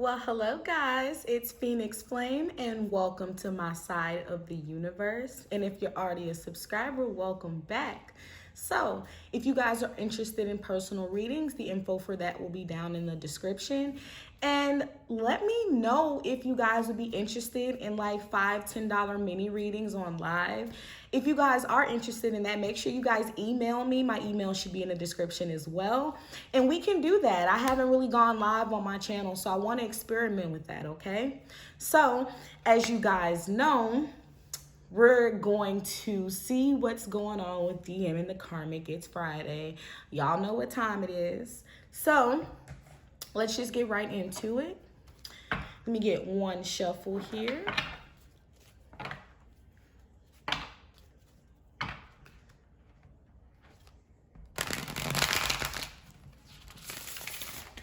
Well, hello guys, it's Phoenix Flame and welcome to my side of the universe. And if you're already a subscriber, welcome back. So, if you guys are interested in personal readings, the info for that will be down in the description. And let me know if you guys would be interested in like $5-10 mini readings on live. If you guys are interested in that, make sure you guys email me. My email should be in the description as well. And we can do that. I haven't really gone live on my channel, so I want to experiment with that, okay? So, as you guys know, we're going to see what's going on with DM and the Karmic. It's Friday. Y'all know what time it is. So, let's just get right into it. Let me get one shuffle here.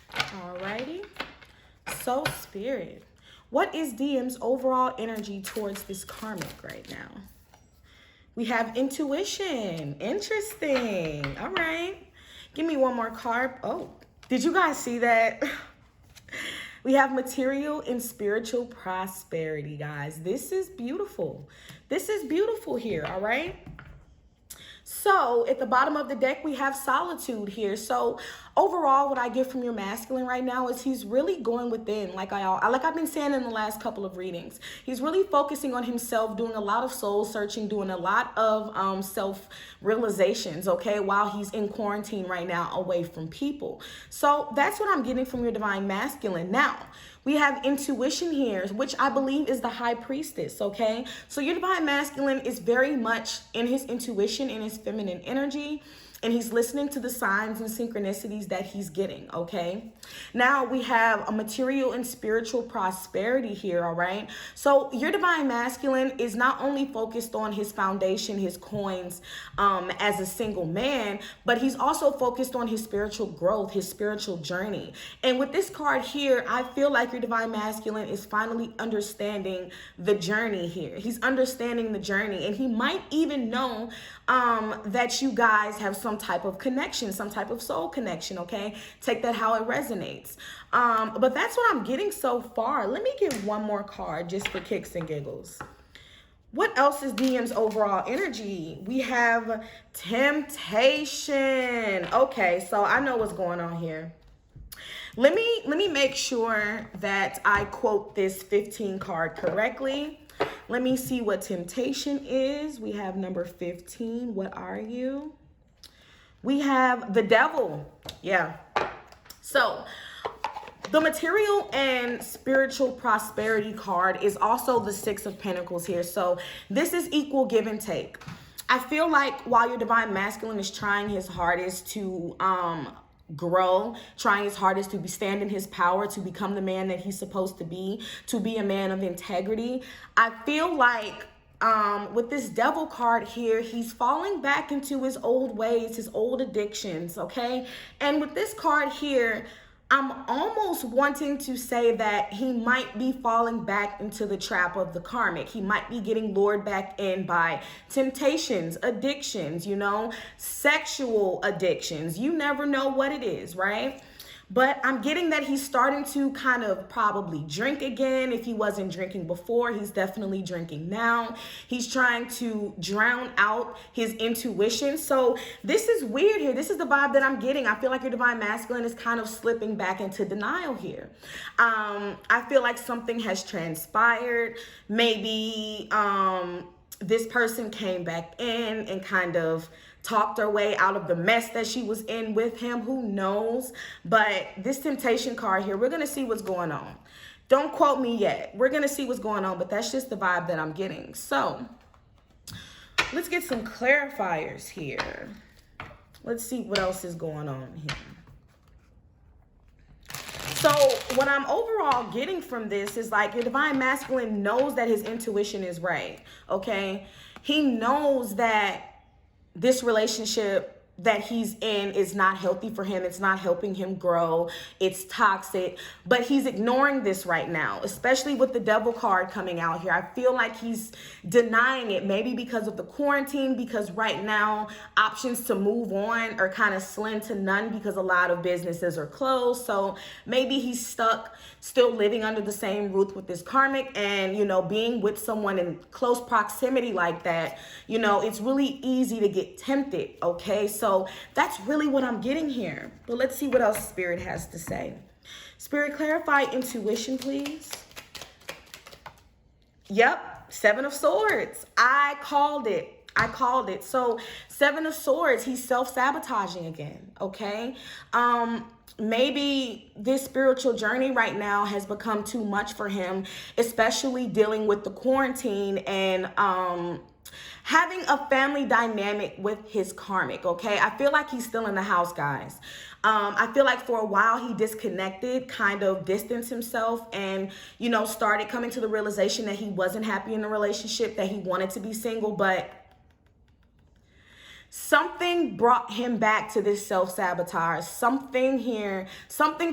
Alrighty. So, Spirit, what is DM's overall energy towards this karmic right now? We have intuition. Interesting. All right. Give me one more card. Oh, did you guys see that? We have material and spiritual prosperity, guys. This is beautiful. This is beautiful here, all right? So at the bottom of the deck, we have solitude here. So overall, what I get from your masculine right now is he's really going within, like I've been saying in the last couple of readings. He's really focusing on himself, doing a lot of soul searching, doing a lot of self-realizations, okay, while he's in quarantine right now away from people. So that's what I'm getting from your divine masculine. Now, we have intuition here, which I believe is the high priestess, okay? So your divine masculine is very much in his intuition, in his feminine energy, and he's listening to the signs and synchronicities that he's getting, okay? Now we have a material and spiritual prosperity here, all right? So your divine masculine is not only focused on his foundation, his coins as a single man, but he's also focused on his spiritual growth, his spiritual journey. And with this card here, I feel like your divine masculine is finally understanding the journey here. He's understanding the journey, and he might even know that you guys have some type of connection, some type of soul connection, okay? Take that how it resonates. But that's what I'm getting so far. Let me get one more card just for kicks and giggles. What else is DM's overall energy? We have temptation. Okay, so I know what's going on here. Let me make sure that I quote this 15 card correctly. Let me see what temptation is. We have number 15. What are you? We have the devil. Yeah. So the material and spiritual prosperity card is also the 6 of Pentacles here. So this is equal give and take. I feel like while your divine masculine is trying his hardest to grow, trying his hardest to stand in his power, to become the man that he's supposed to be a man of integrity, I feel like with this devil card here, he's falling back into his old ways, his old addictions, okay? And with this card here, I'm almost wanting to say that he might be falling back into the trap of the karmic. He might be getting lured back in by temptations, addictions, you know, sexual addictions. You never know what it is, right? But I'm getting that he's starting to kind of probably drink again. If he wasn't drinking before, he's definitely drinking now. He's trying to drown out his intuition. So this is weird here. This is the vibe that I'm getting. I feel like your divine masculine is kind of slipping back into denial here. I feel like something has transpired. Maybe this person came back in and kind of talked her way out of the mess that she was in with him. Who knows? But this temptation card here, we're going to see what's going on. Don't quote me yet. We're going to see what's going on, but that's just the vibe that I'm getting. So let's get some clarifiers here. Let's see what else is going on here. So what I'm overall getting from this is like your divine masculine knows that his intuition is right, okay? He knows that this relationship that he's in is not healthy for him. It's not helping him grow. It's toxic, but he's ignoring this right now, especially with the devil card coming out here. I feel like he's denying it, maybe because of the quarantine, because right now options to move on are kind of slim to none because a lot of businesses are closed. So maybe he's stuck still living under the same roof with this karmic, and, you know, being with someone in close proximity like that, you know, it's really easy to get tempted. Okay, so that's really what I'm getting here. But let's see what else Spirit has to say. Spirit, clarify intuition, please. Yep, Seven of Swords. I called it. So Seven of Swords, he's self-sabotaging again, okay? Maybe this spiritual journey right now has become too much for him, especially dealing with the quarantine and having a family dynamic with his karmic, okay? I feel like he's still in the house, guys. I feel like for a while he disconnected, kind of distanced himself, and, you know, started coming to the realization that he wasn't happy in the relationship, that he wanted to be single, but something brought him back to this self-sabotage. Something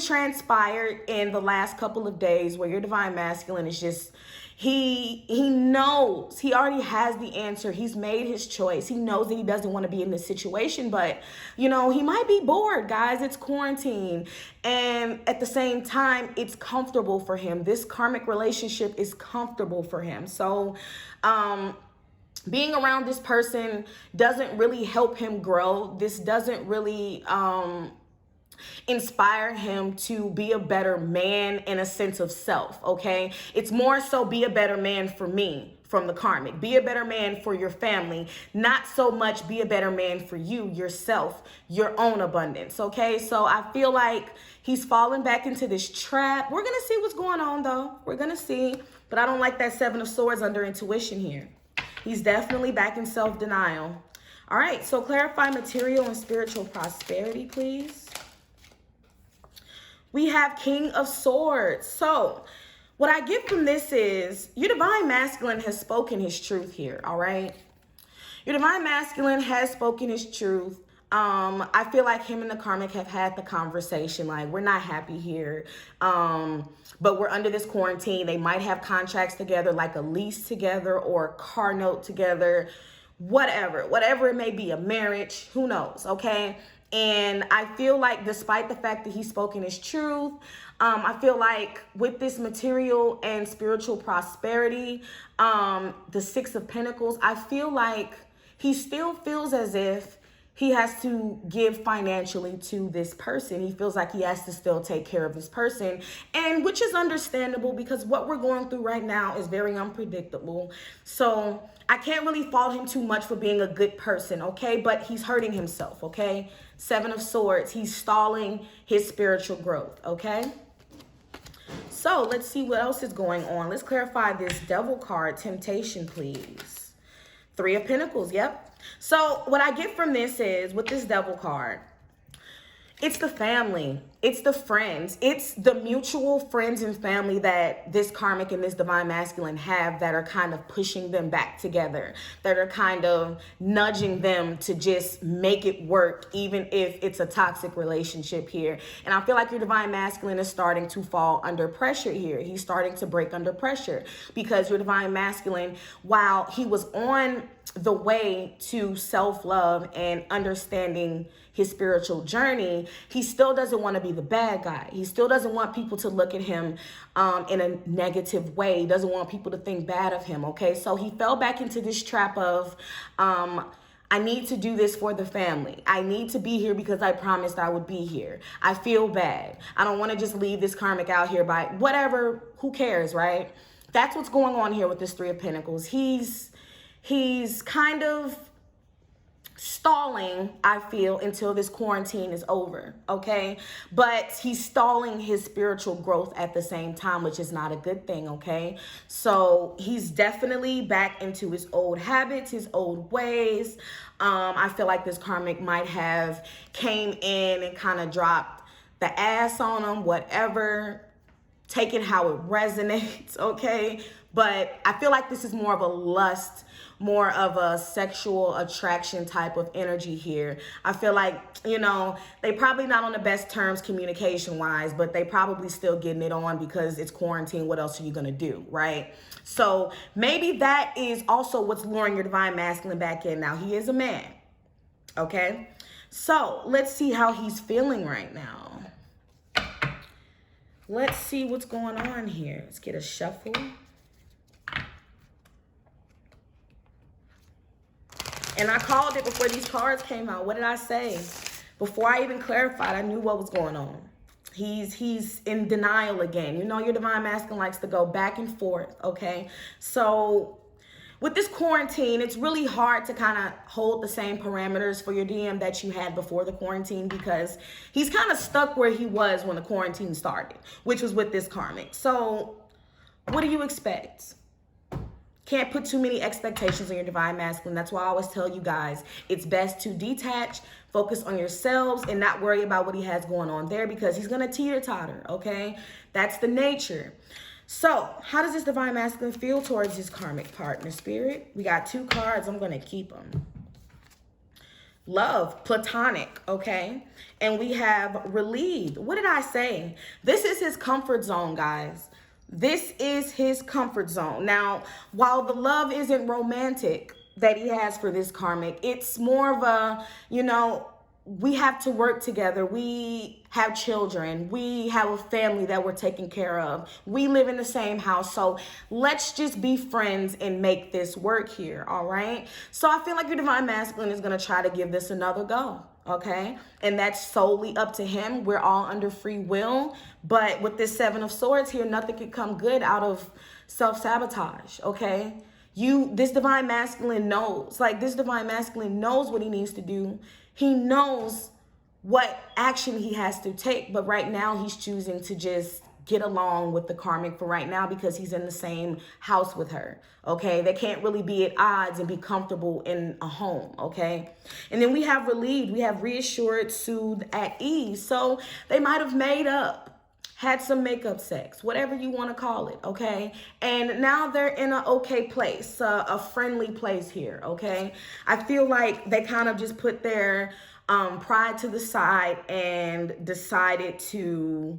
transpired in the last couple of days where your divine masculine is just, he knows, he already has the answer. He's made his choice. He knows that he doesn't want to be in this situation, but, you know, he might be bored, guys. It's quarantine. And at the same time, it's comfortable for him. This karmic relationship is comfortable for him. So, being around this person doesn't really help him grow. This doesn't really inspire him to be a better man in a sense of self, okay? It's more so be a better man for me from the karmic. Be a better man for your family. Not so much be a better man for you, yourself, your own abundance, okay? So I feel like he's fallen back into this trap. We're going to see what's going on, though. We're going to see. But I don't like that Seven of Swords under intuition here. He's definitely back in self-denial. All right, so clarify material and spiritual prosperity, please. We have King of Swords. So what I get from this is your divine masculine has spoken his truth here, all right? Your divine masculine has spoken his truth. I feel like him and the karmic have had the conversation, like, we're not happy here, but we're under this quarantine. They might have contracts together, like a lease together or a car note together, whatever it may be, a marriage, who knows, okay? And I feel like despite the fact that he's spoken his truth, I feel like with this material and spiritual prosperity, the Six of Pentacles, I feel like he still feels as if he has to give financially to this person. He feels like he has to still take care of this person, and which is understandable because what we're going through right now is very unpredictable. So I can't really fault him too much for being a good person, okay? But he's hurting himself, okay? Seven of Swords, he's stalling his spiritual growth, okay? So let's see what else is going on. Let's clarify this Devil card, Temptation, please. Three of Pentacles, yep. So what I get from this is, with this Devil card, it's the family, it's the friends, it's the mutual friends and family that this karmic and this divine masculine have that are kind of pushing them back together, that are kind of nudging them to just make it work, even if it's a toxic relationship here. And I feel like your divine masculine is starting to fall under pressure here. He's starting to break under pressure because your divine masculine, while he was on the way to self-love and understanding his spiritual journey, he still doesn't want to be the bad guy. He still doesn't want people to look at him in a negative way. He doesn't want people to think bad of him, okay? So he fell back into this trap of, I need to do this for the family. I need to be here because I promised I would be here. I feel bad. I don't want to just leave this karmic out here by whatever, who cares, right? That's what's going on here with this Three of Pentacles. He's kind of stalling, I feel, until this quarantine is over, okay? But he's stalling his spiritual growth at the same time, which is not a good thing, okay? So he's definitely back into his old habits, his old ways. I feel like this karmic might have came in and kind of dropped the ass on him, whatever take it how it resonates, okay? But I feel like this is more of a lust, more of a sexual attraction type of energy here. I feel like, you know, they probably not on the best terms communication wise, but they probably still getting it on because it's quarantine. What else are you gonna do, right? So maybe that is also what's luring your divine masculine back in. Now, he is a man, okay? So let's see how he's feeling right now. Let's see what's going on here. Let's get a shuffle. And I called it before these cards came out. What did I say? Before I even clarified, I knew what was going on. He's in denial again. You know, your divine masculine likes to go back and forth, okay? So with this quarantine, it's really hard to kind of hold the same parameters for your DM that you had before the quarantine, because he's kind of stuck where he was when the quarantine started, which was with this karmic. So what do you expect? Can't put too many expectations on your divine masculine. That's why I always tell you guys, it's best to detach, focus on yourselves, and not worry about what he has going on there, because he's going to teeter-totter, okay? That's the nature. So how does this divine masculine feel towards his karmic partner, Spirit? We got 2 cards. I'm going to keep them. Love, platonic, okay? And we have relieved. What did I say? This is his comfort zone, guys. This is his comfort zone. Now, while the love isn't romantic that he has for this karmic, it's more of a, you know, we have to work together. We have children. We have a family that we're taking care of. We live in the same house. So let's just be friends and make this work here, all right? So I feel like your divine masculine is going to try to give this another go, okay? And that's solely up to him. We're all under free will. But with this 7 of Swords here, nothing could come good out of self-sabotage, okay? This divine masculine knows. Like, this divine masculine knows what he needs to do. He knows what action he has to take, but right now he's choosing to just get along with the karmic for right now because he's in the same house with her, okay? They can't really be at odds and be comfortable in a home, okay? And then we have relieved, we have reassured, soothed, at ease. So they might have made up, had some makeup sex, whatever you want to call it, okay? And now they're in an okay place, a friendly place here, okay? I feel like they kind of just put their pride to the side and decided to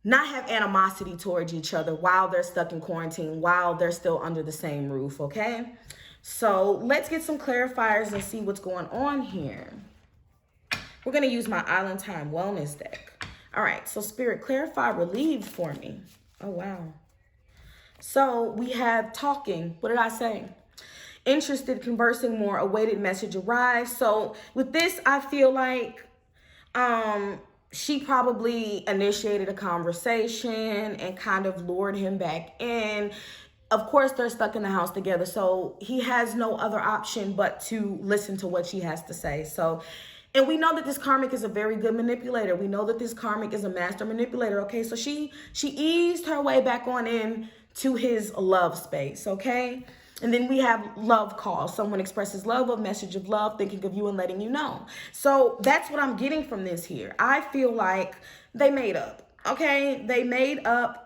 not have animosity towards each other while they're stuck in quarantine, while they're still under the same roof, okay? So let's get some clarifiers and see what's going on here. We're going to use my Island Time Wellness deck. All right, so Spirit, clarify relieved for me. Oh, wow. So we have talking. What did I say? Interested, conversing more, awaited message arrives. So with this, I feel like she probably initiated a conversation and kind of lured him back in. Of course, they're stuck in the house together, so he has no other option but to listen to what she has to say. So, and we know that this karmic is a very good manipulator. We know that this karmic is a master manipulator, okay? So she eased her way back on in to his love space, okay? And then we have love call. Someone expresses love, a message of love, thinking of you and letting you know. So that's what I'm getting from this here. I feel like they made up, okay? They made up.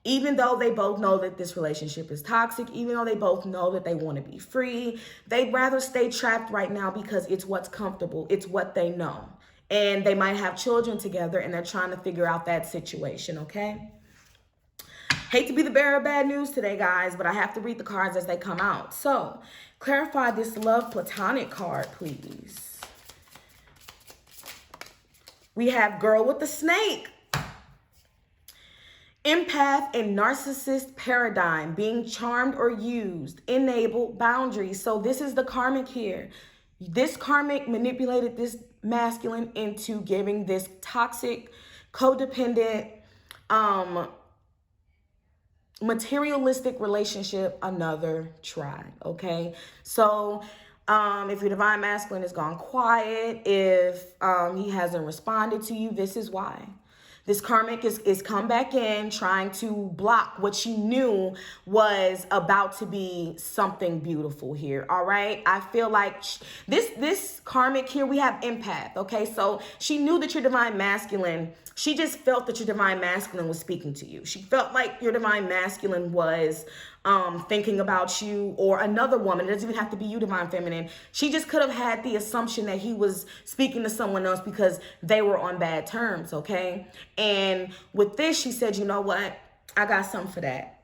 Even though they both know that this relationship is toxic, even though they both know that they want to be free, they'd rather stay trapped right now because it's what's comfortable. It's what they know. And they might have children together and they're trying to figure out that situation, okay? Hate to be the bearer of bad news today, guys, but I have to read the cards as they come out. So, clarify this love platonic card, please. We have girl with the snake. Empath and narcissist paradigm, being charmed or used, enable boundaries. So this is the karmic here. This karmic manipulated this masculine into giving this toxic, codependent, materialistic relationship another try, okay? So if your divine masculine has gone quiet, if he hasn't responded to you, this is why. This karmic is come back in trying to block what she knew was about to be something beautiful here. All right. I feel like this karmic here, we have empath. Okay. So she knew that your divine masculine, she just felt that your divine masculine was speaking to you. She felt like your divine masculine was thinking about you or another woman. It doesn't even have to be you, divine feminine. She just could have had the assumption that he was speaking to someone else because they were on bad terms, okay? And with this, she said, you know what? I got something for that.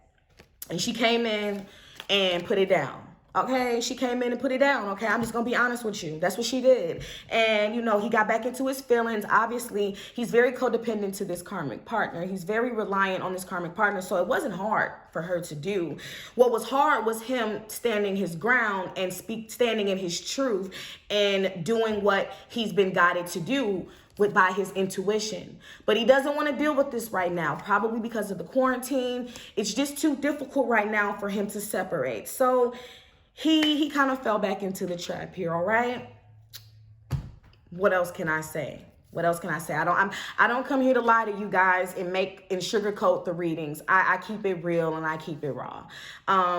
And she came in and put it down. Okay, she came in and put it down. Okay, I'm just gonna be honest with you. That's what she did. And you know, he got back into his feelings. Obviously, he's very codependent to this karmic partner. He's very reliant on this karmic partner. So it wasn't hard for her to do. What was hard was him standing his ground and standing in his truth and doing what he's been guided to do by his intuition. But he doesn't want to deal with this right now, probably because of the quarantine. It's just too difficult right now for him to separate. So he kind of fell back into the trap here. All right. What else can I say? What else can I say? I don't come here to lie to you guys and sugarcoat the readings. I keep it real and I keep it raw.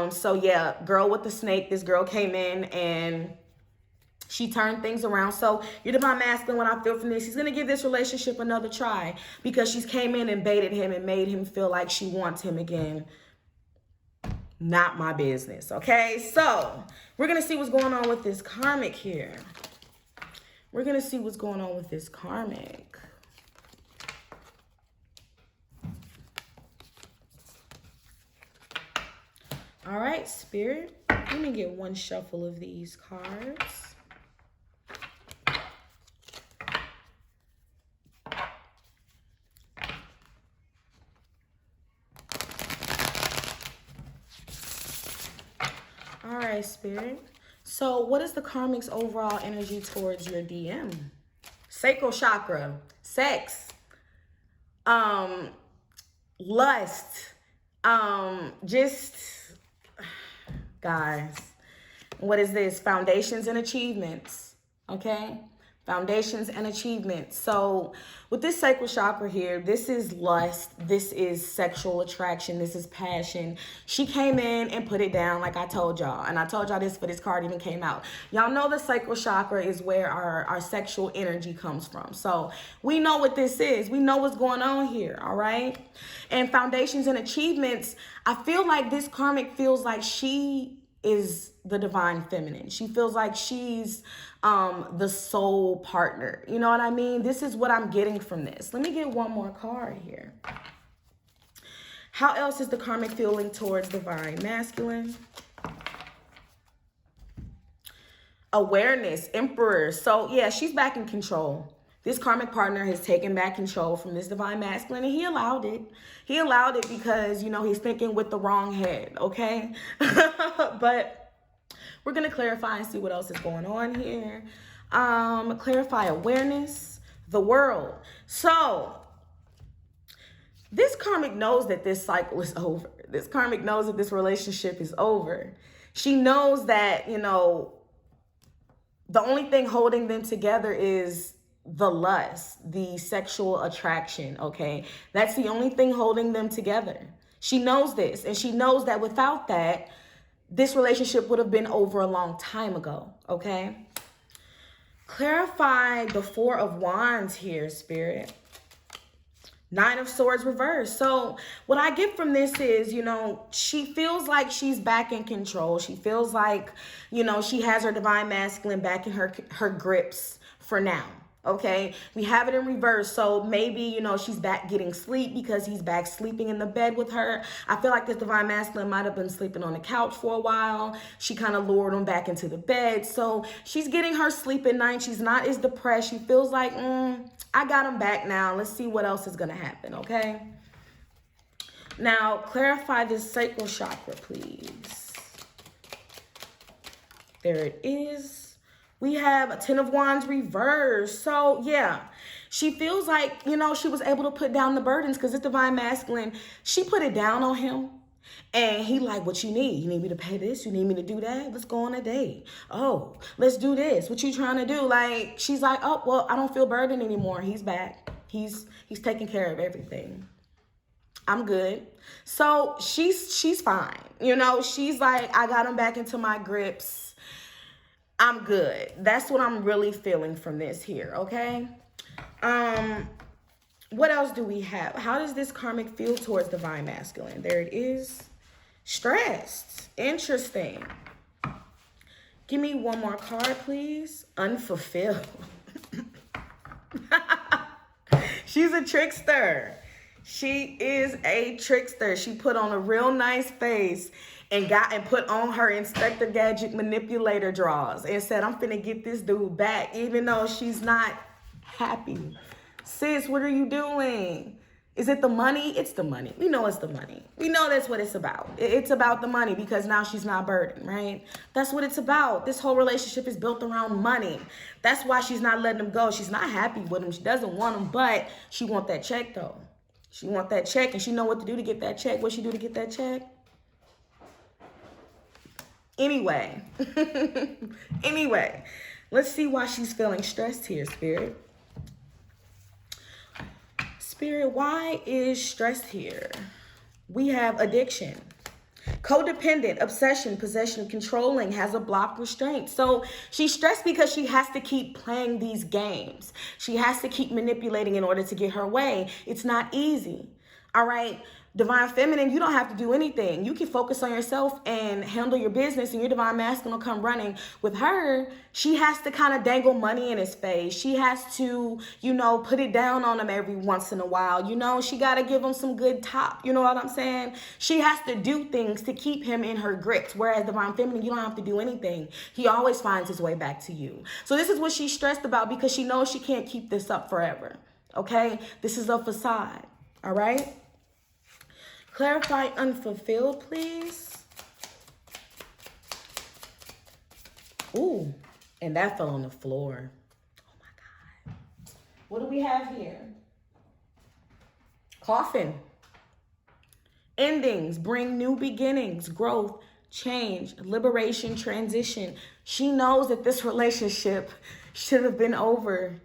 So yeah, girl with the snake. This girl came in and she turned things around. So your divine masculine, what I feel from this, he's going to give this relationship another try because she's came in and baited him and made him feel like she wants him again. Not my business. Okay, so we're going to see what's going on with this karmic here. We're going to see what's going on with this karmic. All right, Spirit. Let me get one shuffle of these cards. All right, Spirit. So what is the karmic's overall energy towards your DM? Sacral chakra, sex, lust, just, guys, what is this? Foundations and achievements, okay? Foundations and achievements. So with this sacral chakra here, this is lust. This is sexual attraction. This is passion. She came in and put it down like I told y'all. And I told y'all this, but this card even came out. Y'all know the sacral chakra is where our sexual energy comes from. So we know what this is. We know what's going on here, all right? And foundations and achievements, I feel like this karmic feels like she is the divine feminine. She feels like she's the soul partner. You know what I mean? This is what I'm getting from this. Let me get one more card here. How else is the karmic feeling towards divine masculine? Awareness, emperor. So yeah, she's back in control. This karmic partner has taken back control from this divine masculine, and he allowed it. He allowed it because, you know, he's thinking with the wrong head, okay? But we're going to clarify and see what else is going on here. Clarify awareness, the world. So this karmic knows that this cycle is over. This karmic knows that this relationship is over. She knows that, you know, the only thing holding them together is the lust, the sexual attraction, okay? That's the only thing holding them together. She knows this, and she knows that without that, this relationship would have been over a long time ago, okay? Clarify the Four of Wands here, Spirit. Nine of Swords reversed. So what I get from this is, you know, she feels like she's back in control. She feels like, you know, she has her divine masculine back in her grips for now. Okay, we have it in reverse. So maybe, you know, she's back getting sleep because he's back sleeping in the bed with her. I feel like this divine masculine might have been sleeping on the couch for a while. She kind of lured him back into the bed. So she's getting her sleep at night. She's not as depressed. She feels like, I got him back now. Let's see what else is going to happen. Okay. Now, clarify this sacral chakra, please. There it is. We have a Ten of Wands reversed. So, yeah, she feels like, you know, she was able to put down the burdens because this divine masculine, she put it down on him. And he like, what you need? You need me to pay this? You need me to do that? Let's go on a date. Oh, let's do this. What you trying to do? Like, she's like, oh, well, I don't feel burdened anymore. He's back. He's taking care of everything. I'm good. So she's fine. You know, she's like, I got him back into my grips. I'm good. That's what I'm really feeling from this here, okay? What else do we have? How does this karmic feel towards divine masculine? There it is. Stressed. Interesting. Give me one more card, please. Unfulfilled. She's a trickster. She is a trickster. She put on a real nice face and put on her Inspector Gadget manipulator drawers and said, I'm finna get this dude back, even though she's not happy. Sis, what are you doing? Is it the money? It's the money. We know it's the money. We know that's what it's about. It's about the money because now she's not burdened, right? That's what it's about. This whole relationship is built around money. That's why she's not letting him go. She's not happy with him. She doesn't want him, but she wants that check though. She wants that check and she know what to do to get that check. What she do to get that check? Anyway, let's see why she's feeling stressed here, Spirit. Spirit, why is stressed here? We have addiction, codependent, obsession, possession, controlling, has a block restraint. So she's stressed because she has to keep playing these games. She has to keep manipulating in order to get her way. It's not easy. All right. Divine feminine, you don't have to do anything. You can focus on yourself and handle your business and your divine masculine will come running. With her, she has to kind of dangle money in his face. She has to, you know, put it down on him every once in a while. You know, she got to give him some good top. You know what I'm saying? She has to do things to keep him in her grips. Whereas divine feminine, you don't have to do anything. He always finds his way back to you. So this is what she's stressed about because she knows she can't keep this up forever. Okay? This is a facade. All right? Clarify unfulfilled, please. Ooh, and that fell on the floor. Oh my God. What do we have here? Coffin. Endings bring new beginnings, growth, change, liberation, transition. She knows that this relationship should have been over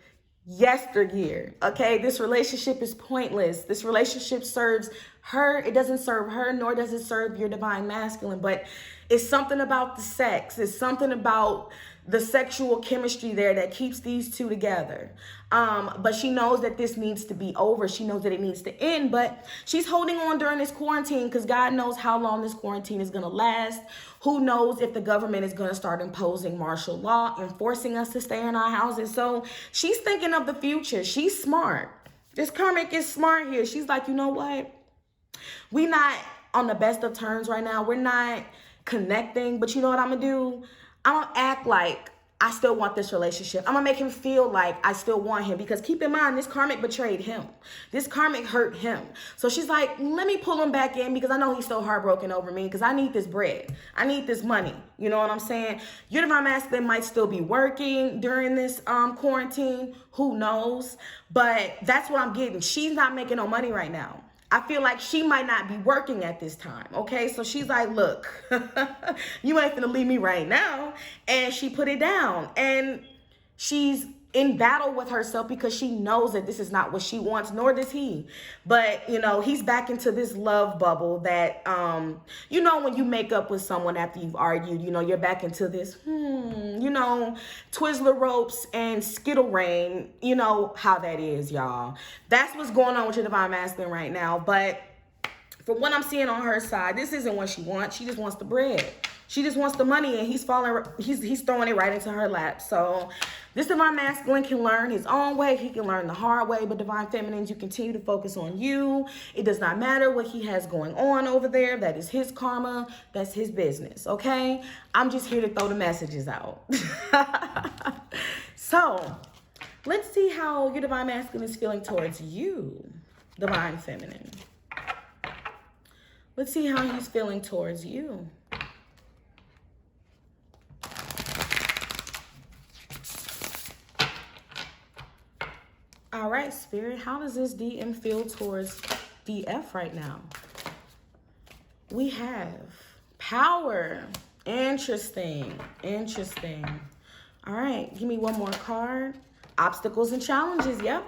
yesteryear. Okay, this relationship is pointless. This relationship serves her. It doesn't serve her, nor does it serve your divine masculine. But it's something about the sex. It's something about the sexual chemistry there that keeps these two together. But she knows that this needs to be over. She knows that it needs to end. But she's holding on during this quarantine because God knows how long this quarantine is going to last. Who knows if the government is going to start imposing martial law and forcing us to stay in our houses. So she's thinking of the future. She's smart. This karmic is smart here. She's like, you know what? We not on the best of terms right now. We're not connecting. But you know what I'm going to do? I'm going to act like I still want this relationship. I'm going to make him feel like I still want him. Because keep in mind, this karmic betrayed him. This karmic hurt him. So she's like, let me pull him back in because I know he's so heartbroken over me because I need this bread. I need this money. You know what I'm saying? Your divine masculine might still be working during this quarantine. Who knows? But that's what I'm getting. She's not making no money right now. I feel like she might not be working at this time, okay? So she's like, look, you ain't finna leave me right now. And she put it down. And she's in battle with herself because she knows that this is not what she wants, nor does he. But, you know, he's back into this love bubble that, you know, when you make up with someone after you've argued, you know, you're back into this, you know, Twizzler ropes and Skittle rain. You know how that is, y'all. That's what's going on with your divine masculine right now. But from what I'm seeing on her side, this isn't what she wants. She just wants the bread. She just wants the money, and he's throwing it right into her lap. So this divine masculine can learn his own way. He can learn the hard way. But divine feminines, you continue to focus on you. It does not matter what he has going on over there. That is his karma. That's his business. Okay? I'm just here to throw the messages out. So let's see how your divine masculine is feeling towards you, divine feminine. Let's see how he's feeling towards you. All right, Spirit, how does this DM feel towards DF right now? We have power. Interesting. Interesting. All right, give me one more card. Obstacles and challenges. Yep.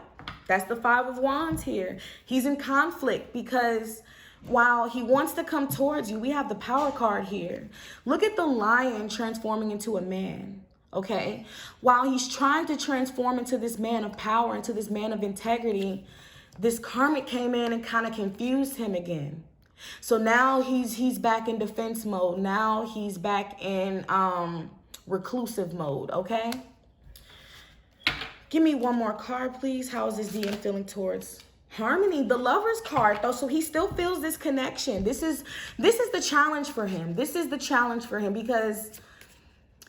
That's the Five of Wands here. He's in conflict because while he wants to come towards you, we have the Power card here. Look at the Lion transforming into a man, okay? While he's trying to transform into this man of power, into this man of integrity, this karmic came in and kind of confused him again. So now he's back in defense mode. Now he's back in reclusive mode, okay? Give me one more card, please. How is this DM feeling towards harmony? The Lover's card, though, so he still feels this connection. This is the challenge for him. This is the challenge for him because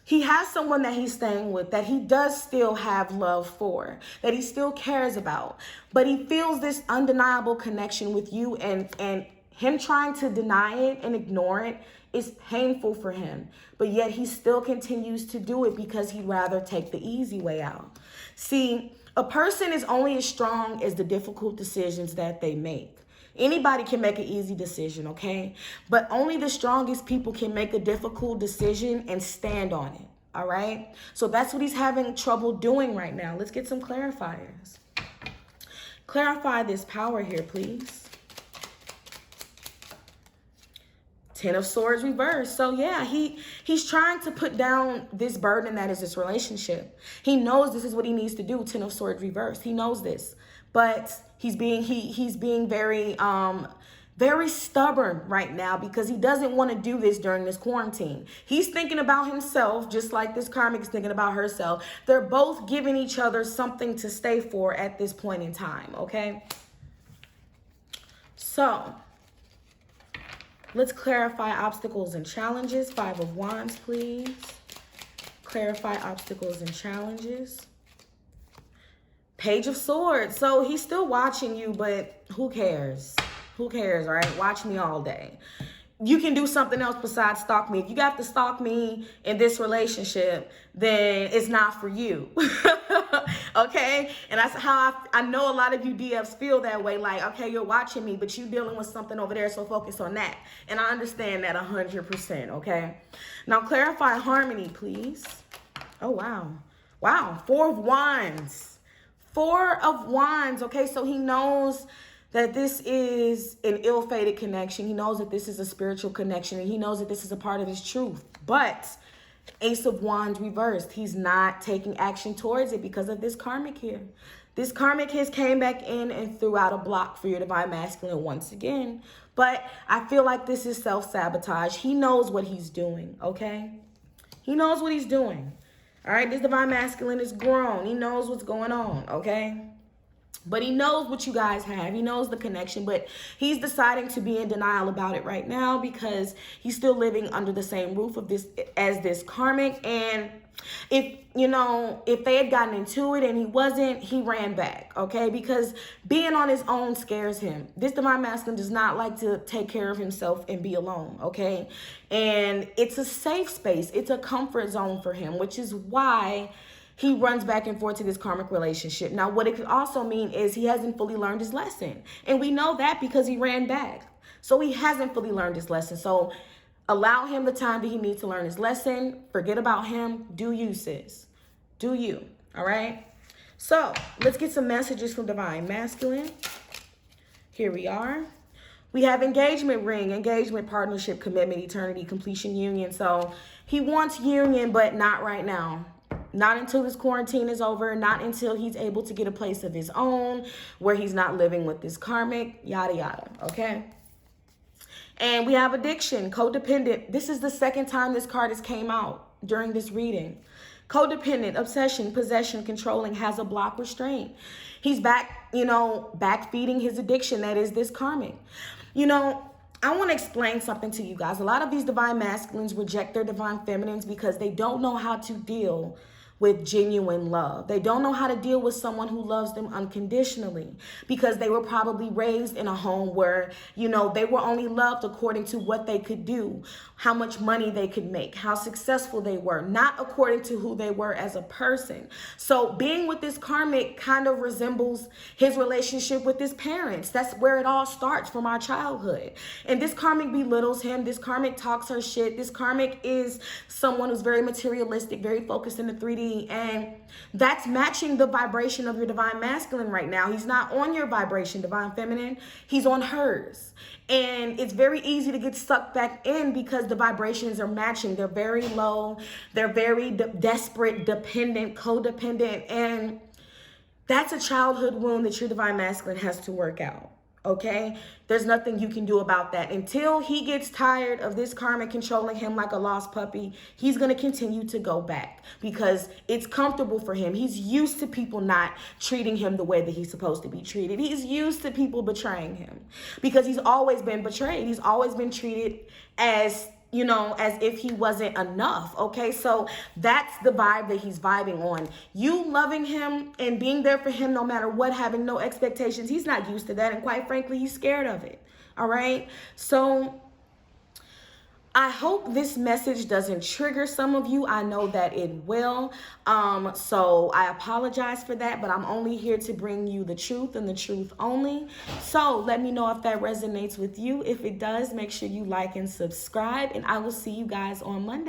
he has someone that he's staying with, that he does still have love for, that he still cares about. But he feels this undeniable connection with you, and him trying to deny it and ignore it is painful for him. But yet he still continues to do it because he'd rather take the easy way out. See, a person is only as strong as the difficult decisions that they make. Anybody can make an easy decision, okay? But only the strongest people can make a difficult decision and stand on it, all right? So that's what he's having trouble doing right now. Let's get some clarifiers. Clarify this power here, please. Ten of Swords reversed. So yeah, he's trying to put down this burden that is this relationship. He knows this is what he needs to do. Ten of Swords reversed. He knows this, but he's being very very stubborn right now because he doesn't want to do this during this quarantine. He's thinking about himself just like this karmic is thinking about herself. They're both giving each other something to stay for at this point in time. Okay, so let's clarify obstacles and challenges. Five of Wands, please. Clarify obstacles and challenges. Page of Swords. So he's still watching you, but who cares? Who cares, all right? Watch me all day. You can do something else besides stalk me. If you got to stalk me in this relationship, then it's not for you. Okay? And that's how I know a lot of you DFs feel that way. Like, okay, you're watching me, but you're dealing with something over there, so focus on that. And I understand that 100%, okay? Now, clarify harmony, please. Oh, wow. Wow, Four of Wands. Four of Wands, okay? So he knows that this is an ill-fated connection. He knows that this is a spiritual connection, and he knows that this is a part of his truth. But Ace of Wands reversed. He's not taking action towards it because of this karmic here. This karmic has came back in and threw out a block for your divine masculine once again. But I feel like this is self-sabotage. He knows what he's doing, okay? He knows what he's doing. All right, this divine masculine is grown. He knows what's going on, okay? But he knows what you guys have. He knows the connection, but he's deciding to be in denial about it right now because he's still living under the same roof of this as this karmic. And if they had gotten into it and he wasn't, he ran back, okay? Because being on his own scares him. This divine masculine does not like to take care of himself and be alone, okay? And it's a safe space. It's a comfort zone for him, which is why he runs back and forth to this karmic relationship. Now, what it could also mean is he hasn't fully learned his lesson. And we know that because he ran back. So he hasn't fully learned his lesson. So allow him the time that he needs to learn his lesson. Forget about him. Do you, sis. Do you. All right? So let's get some messages from divine masculine. Here we are. We have engagement ring, engagement, partnership, commitment, eternity, completion, union. So he wants union, but not right now. Not until this quarantine is over, not until he's able to get a place of his own where he's not living with this karmic, yada, yada, okay? And we have addiction, codependent. This is the second time this card has came out during this reading. Codependent, obsession, possession, controlling, has a block restraint. He's back, back feeding his addiction. That is this karmic. I want to explain something to you guys. A lot of these divine masculines reject their divine feminines because they don't know how to deal with genuine love. They don't know how to deal with someone who loves them unconditionally because they were probably raised in a home where, they were only loved according to what they could do, how much money they could make, how successful they were, not according to who they were as a person. So being with this karmic kind of resembles his relationship with his parents. That's where it all starts from our childhood. And this karmic belittles him. This karmic talks her shit. This karmic is someone who's very materialistic, very focused in the 3D energy, and that's matching the vibration of your divine masculine right now. He's not on your vibration, divine feminine. He's on hers. And it's very easy to get sucked back in because the vibrations are matching. They're very low. They're very desperate, dependent, codependent. And that's a childhood wound that your divine masculine has to work out. Okay? There's nothing you can do about that. Until he gets tired of this karma controlling him like a lost puppy, he's going to continue to go back because it's comfortable for him. He's used to people not treating him the way that he's supposed to be treated. He's used to people betraying him because he's always been betrayed. He's always been treated as, you know, as if he wasn't enough. Okay, so that's the vibe that he's vibing on. You loving him and being there for him no matter what, having no expectations. He's not used to that, and quite frankly, he's scared of it. All right, so I hope this message doesn't trigger some of you. I know that it will. So I apologize for that, but I'm only here to bring you the truth and the truth only. So let me know if that resonates with you. If it does, make sure you like and subscribe, and I will see you guys on Monday.